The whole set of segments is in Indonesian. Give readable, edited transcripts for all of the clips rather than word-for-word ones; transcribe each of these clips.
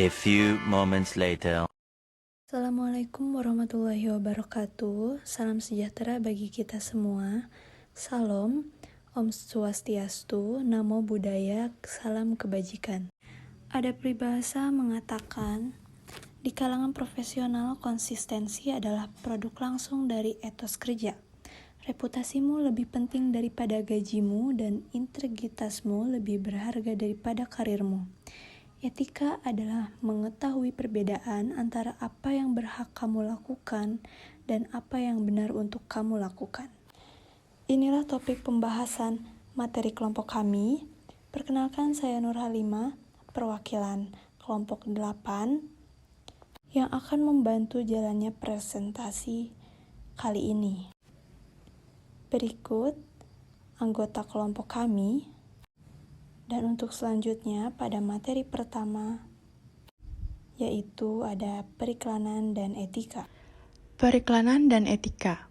A few moments later. Assalamualaikum warahmatullahi wabarakatuh. Salam sejahtera bagi kita semua. Salam, Om Swastiastu, Namo Buddhaya, salam kebajikan. Ada peribahasa mengatakan, di kalangan profesional konsistensi adalah produk langsung dari etos kerja. Reputasimu lebih penting daripada gajimu dan integritasmu lebih berharga daripada karirmu. Etika adalah mengetahui perbedaan antara apa yang berhak kamu lakukan dan apa yang benar untuk kamu lakukan. Inilah topik pembahasan materi kelompok kami. Perkenalkan, saya Nur Halimah, perwakilan kelompok 8 yang akan membantu jalannya presentasi kali ini. Berikut anggota kelompok kami. Dan untuk selanjutnya pada materi pertama yaitu ada periklanan dan etika. Periklanan dan etika.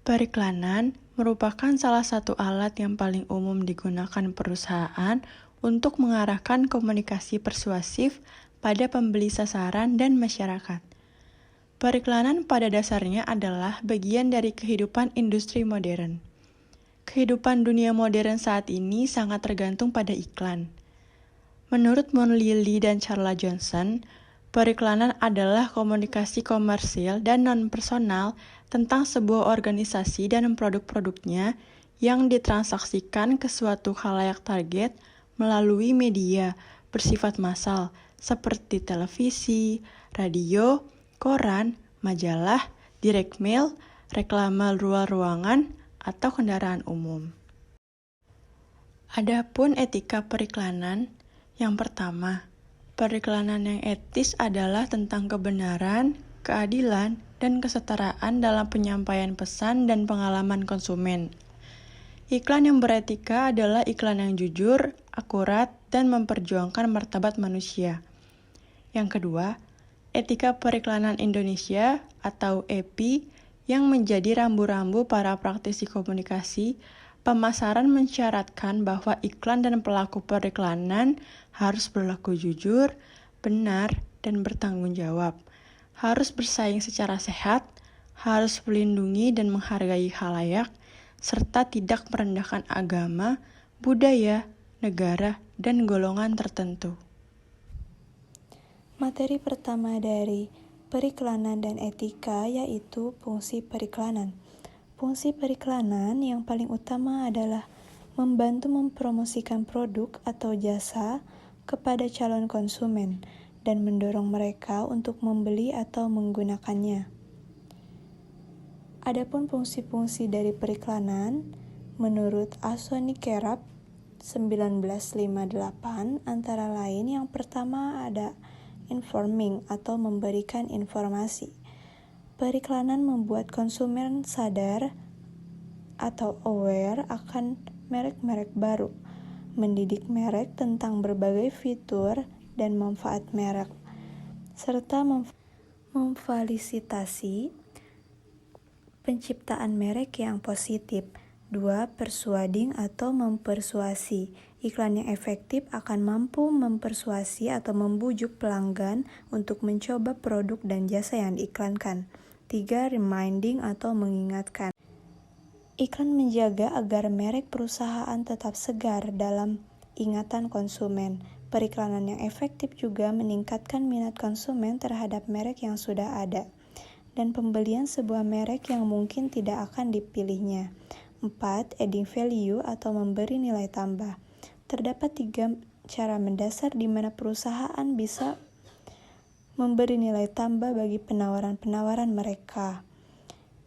Periklanan merupakan salah satu alat yang paling umum digunakan perusahaan untuk mengarahkan komunikasi persuasif pada pembeli sasaran dan masyarakat. Periklanan pada dasarnya adalah bagian dari kehidupan industri modern. Kehidupan dunia modern saat ini sangat tergantung pada iklan. Menurut Mon Lily dan Charla Johnson, periklanan adalah komunikasi komersil dan non-personal tentang sebuah organisasi dan produk-produknya yang ditransaksikan ke suatu khalayak target melalui media bersifat massal seperti televisi, radio, koran, majalah, direct mail, reklame luar ruangan, atau kendaraan umum. Adapun etika periklanan, yang pertama, periklanan yang etis adalah tentang kebenaran, keadilan, dan kesetaraan dalam penyampaian pesan dan pengalaman konsumen. Iklan yang beretika adalah iklan yang jujur, akurat, dan memperjuangkan martabat manusia. Yang kedua, etika periklanan Indonesia atau EPI yang menjadi rambu-rambu para praktisi komunikasi. Pemasaran mensyaratkan bahwa iklan dan pelaku periklanan harus berlaku jujur, benar, dan bertanggung jawab. Harus bersaing secara sehat, harus melindungi dan menghargai khalayak, serta tidak merendahkan agama, budaya, negara, dan golongan tertentu. Materi pertama dari periklanan dan etika yaitu fungsi periklanan. Fungsi periklanan yang paling utama adalah membantu mempromosikan produk atau jasa kepada calon konsumen dan mendorong mereka untuk membeli atau menggunakannya. Adapun fungsi-fungsi dari periklanan, menurut Anthony Carap 1958, antara lain yang pertama ada informing atau memberikan informasi. Periklanan membuat konsumen sadar atau aware akan merek-merek baru, mendidik merek tentang berbagai fitur dan manfaat merek, serta memfasilitasi penciptaan merek yang positif. 2. Persuading atau mempersuasi. Iklan yang efektif akan mampu mempersuasi atau membujuk pelanggan untuk mencoba produk dan jasa yang diiklankan. 3. Reminding atau mengingatkan. Iklan menjaga agar merek perusahaan tetap segar dalam ingatan konsumen. Periklanan yang efektif juga meningkatkan minat konsumen terhadap merek yang sudah ada dan pembelian sebuah merek yang mungkin tidak akan dipilihnya. 4. Adding value atau memberi nilai tambah. Terdapat 3 cara mendasar di mana perusahaan bisa memberi nilai tambah bagi penawaran-penawaran mereka,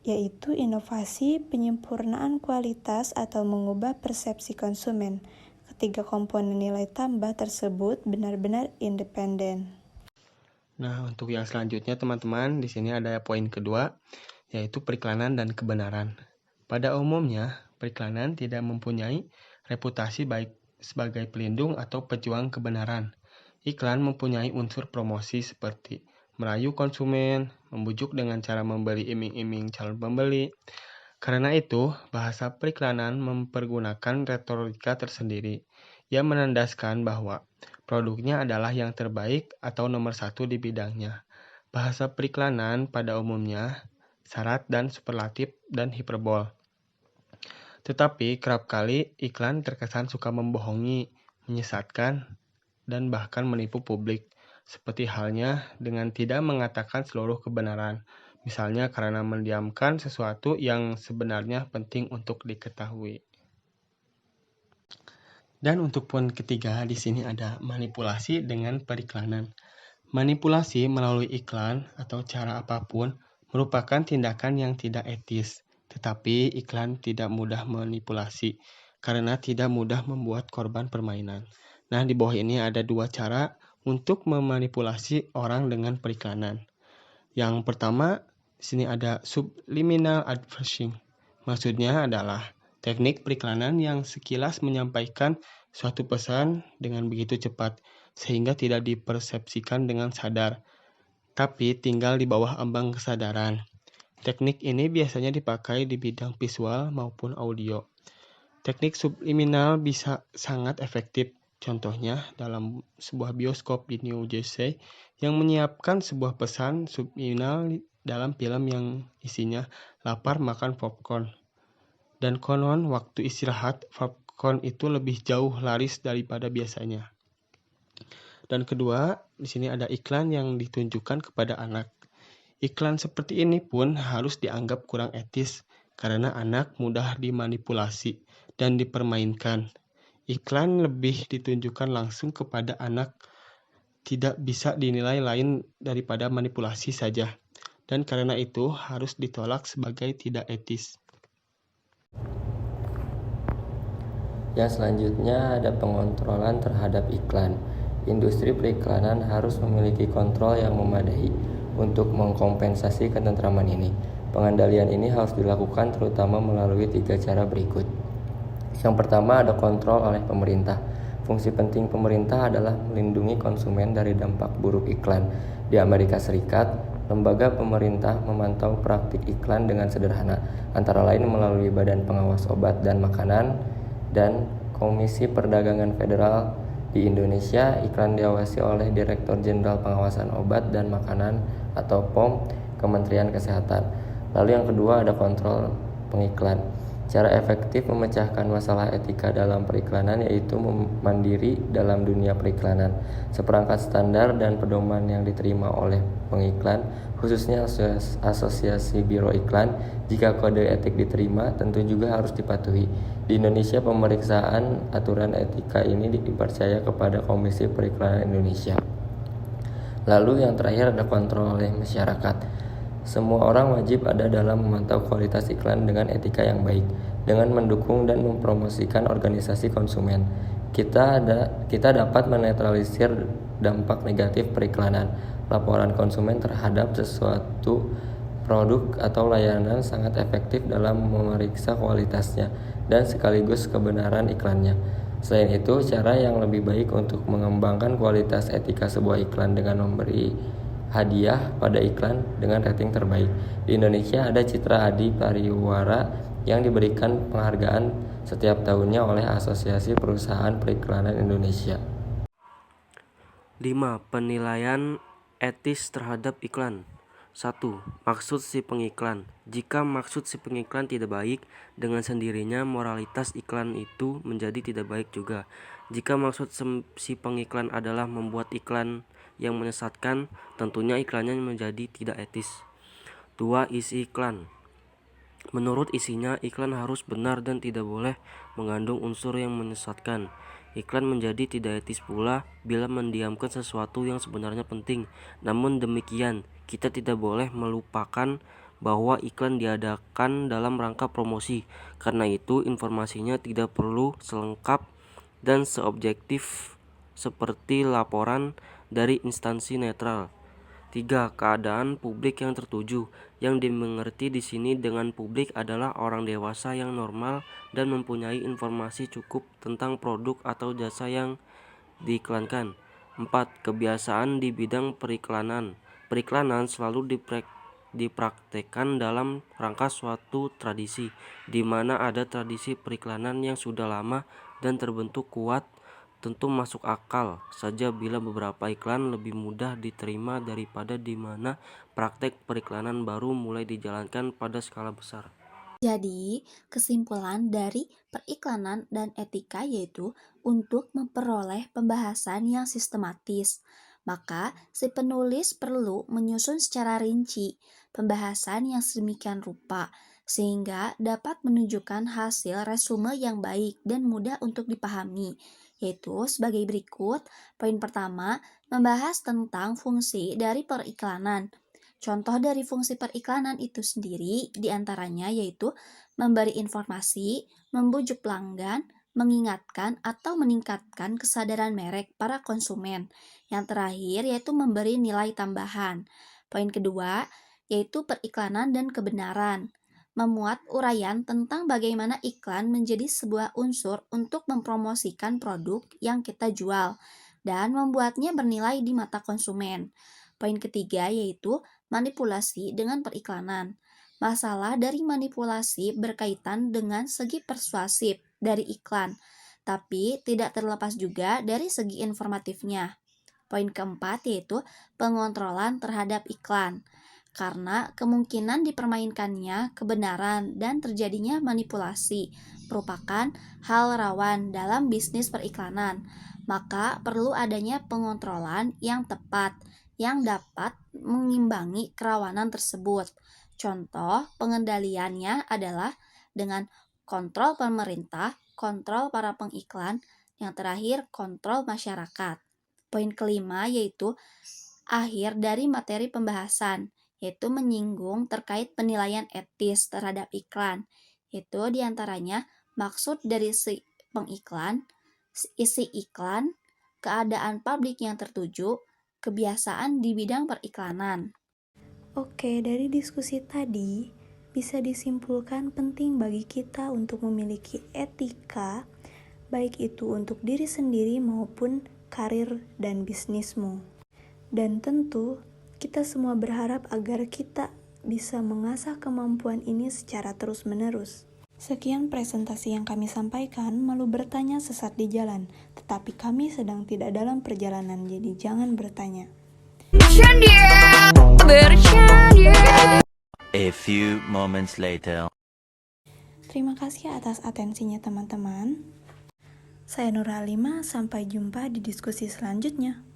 yaitu inovasi, penyempurnaan kualitas, atau mengubah persepsi konsumen. Ketiga komponen nilai tambah tersebut benar-benar independen. Nah, untuk yang selanjutnya teman-teman, di sini ada poin kedua, yaitu periklanan dan kebenaran. Pada umumnya, periklanan tidak mempunyai reputasi baik sebagai pelindung atau pejuang kebenaran. Iklan mempunyai unsur promosi seperti merayu konsumen, membujuk dengan cara memberi iming-iming calon pembeli. Karena itu, bahasa periklanan mempergunakan retorika tersendiri yang menandaskan bahwa produknya adalah yang terbaik atau nomor satu di bidangnya. Bahasa periklanan pada umumnya syarat dan superlatif dan hiperbol. Tetapi kerap kali iklan terkesan suka membohongi, menyesatkan, dan bahkan menipu publik. Seperti halnya dengan tidak mengatakan seluruh kebenaran. Misalnya karena mendiamkan sesuatu yang sebenarnya penting untuk diketahui. Dan untuk poin ketiga di sini ada manipulasi dengan periklanan. Manipulasi melalui iklan atau cara apapun merupakan tindakan yang tidak etis. Tetapi iklan tidak mudah manipulasi karena tidak mudah membuat korban permainan. Nah, di bawah ini ada dua cara untuk memanipulasi orang dengan periklanan. Yang pertama, di sini ada subliminal advertising. Maksudnya adalah teknik periklanan yang sekilas menyampaikan suatu pesan dengan begitu cepat sehingga tidak dipersepsikan dengan sadar, tapi tinggal di bawah ambang kesadaran. Teknik ini biasanya dipakai di bidang visual maupun audio. Teknik subliminal bisa sangat efektif. Contohnya dalam sebuah bioskop di New Jersey yang menyiapkan sebuah pesan subliminal dalam film yang isinya lapar makan popcorn. Dan konon waktu istirahat popcorn itu lebih jauh laris daripada biasanya. Dan kedua, di sini ada iklan yang ditunjukkan kepada anak. Iklan seperti ini pun harus dianggap kurang etis karena anak mudah dimanipulasi dan dipermainkan. Iklan lebih ditunjukkan langsung kepada anak tidak bisa dinilai lain daripada manipulasi saja. Dan karena itu harus ditolak sebagai tidak etis. Yang selanjutnya ada pengontrolan terhadap iklan. Industri periklanan harus memiliki kontrol yang memadai untuk mengkompensasi ketentraman ini. Pengendalian ini harus dilakukan terutama melalui 3 cara berikut. Yang pertama ada kontrol oleh pemerintah. Fungsi penting pemerintah adalah melindungi konsumen dari dampak buruk iklan. Di Amerika Serikat, lembaga pemerintah memantau praktik iklan dengan sederhana, antara lain melalui Badan Pengawas Obat dan Makanan dan Komisi Perdagangan Federal. Di Indonesia, iklan diawasi oleh Direktur Jenderal Pengawasan Obat dan Makanan atau POM, Kementerian Kesehatan. Lalu yang kedua ada kontrol pengiklan. Cara efektif memecahkan masalah etika dalam periklanan yaitu mandiri dalam dunia periklanan. Seperangkat standar dan pedoman yang diterima oleh pengiklan, khususnya Asosiasi Biro Iklan, jika kode etik diterima tentu juga harus dipatuhi. Di Indonesia, pemeriksaan aturan etika ini dipercaya kepada Komisi Periklanan Indonesia. Lalu yang terakhir ada kontrol oleh masyarakat. Semua orang wajib ada dalam memantau kualitas iklan dengan etika yang baik, dengan mendukung dan mempromosikan organisasi konsumen. Kita dapat menetralisir dampak negatif periklanan. Laporan konsumen terhadap sesuatu produk atau layanan sangat efektif dalam memeriksa kualitasnya dan sekaligus kebenaran iklannya. Selain itu, cara yang lebih baik untuk mengembangkan kualitas etika sebuah iklan dengan memberi hadiah pada iklan dengan rating terbaik. Di Indonesia ada Citra Adi Pariwara yang diberikan penghargaan setiap tahunnya oleh Asosiasi Perusahaan Periklanan Indonesia. 5. Penilaian etis terhadap iklan. 1. Maksud si pengiklan. Jika maksud si pengiklan tidak baik, dengan sendirinya moralitas iklan itu menjadi tidak baik juga. Jika maksud si pengiklan adalah membuat iklan yang menyesatkan, tentunya iklannya menjadi tidak etis. 2. Isi iklan. Menurut isinya, iklan harus benar dan tidak boleh mengandung unsur yang menyesatkan. Iklan menjadi tidak etis pula bila mendiamkan sesuatu yang sebenarnya penting. Namun demikian, kita tidak boleh melupakan bahwa iklan diadakan dalam rangka promosi. Karena itu, informasinya tidak perlu selengkap dan seobjektif seperti laporan dari instansi netral. 3. Keadaan publik yang tertuju. Yang dimengerti di sini dengan publik adalah orang dewasa yang normal dan mempunyai informasi cukup tentang produk atau jasa yang diiklankan. 4. Kebiasaan di bidang periklanan. Periklanan selalu dipraktekkan dalam rangka suatu tradisi, di mana ada tradisi periklanan yang sudah lama dan terbentuk kuat Tentu masuk akal saja bila beberapa iklan lebih mudah diterima daripada di mana praktek periklanan baru mulai dijalankan pada skala besar. Jadi, kesimpulan dari periklanan dan etika yaitu untuk memperoleh pembahasan yang sistematis. Maka, si penulis perlu menyusun secara rinci pembahasan yang sedemikian rupa sehingga dapat menunjukkan hasil resume yang baik dan mudah untuk dipahami, yaitu sebagai berikut. Poin pertama, membahas tentang fungsi dari periklanan. Contoh dari fungsi periklanan itu sendiri diantaranya yaitu memberi informasi, membujuk pelanggan, mengingatkan atau meningkatkan kesadaran merek para konsumen. Yang terakhir yaitu memberi nilai tambahan. Poin kedua yaitu periklanan dan kebenaran. Memuat uraian tentang bagaimana iklan menjadi sebuah unsur untuk mempromosikan produk yang kita jual dan membuatnya bernilai di mata konsumen. Poin ketiga yaitu manipulasi dengan periklanan. Masalah dari manipulasi berkaitan dengan segi persuasif dari iklan, tapi tidak terlepas juga dari segi informatifnya. Poin keempat yaitu pengontrolan terhadap iklan. Karena kemungkinan dipermainkannya kebenaran dan terjadinya manipulasi merupakan hal rawan dalam bisnis periklanan, maka perlu adanya pengontrolan yang tepat yang dapat mengimbangi kerawanan tersebut. Contoh pengendaliannya adalah dengan kontrol pemerintah, kontrol para pengiklan, yang terakhir kontrol masyarakat. Poin kelima yaitu akhir dari materi pembahasan, yaitu menyinggung terkait penilaian etis terhadap iklan, yaitu diantaranya maksud dari si pengiklan, isi iklan, keadaan publik yang tertuju, kebiasaan di bidang periklanan. Oke, dari diskusi tadi bisa disimpulkan penting bagi kita untuk memiliki etika, baik itu untuk diri sendiri maupun karir dan bisnismu. Dan tentu kita semua berharap agar kita bisa mengasah kemampuan ini secara terus-menerus. Sekian presentasi yang kami sampaikan, malu bertanya sesat di jalan, tetapi kami sedang tidak dalam perjalanan, jadi jangan bertanya. A few moments later. Terima kasih atas atensinya teman-teman. Saya Nur Halimah, sampai jumpa di diskusi selanjutnya.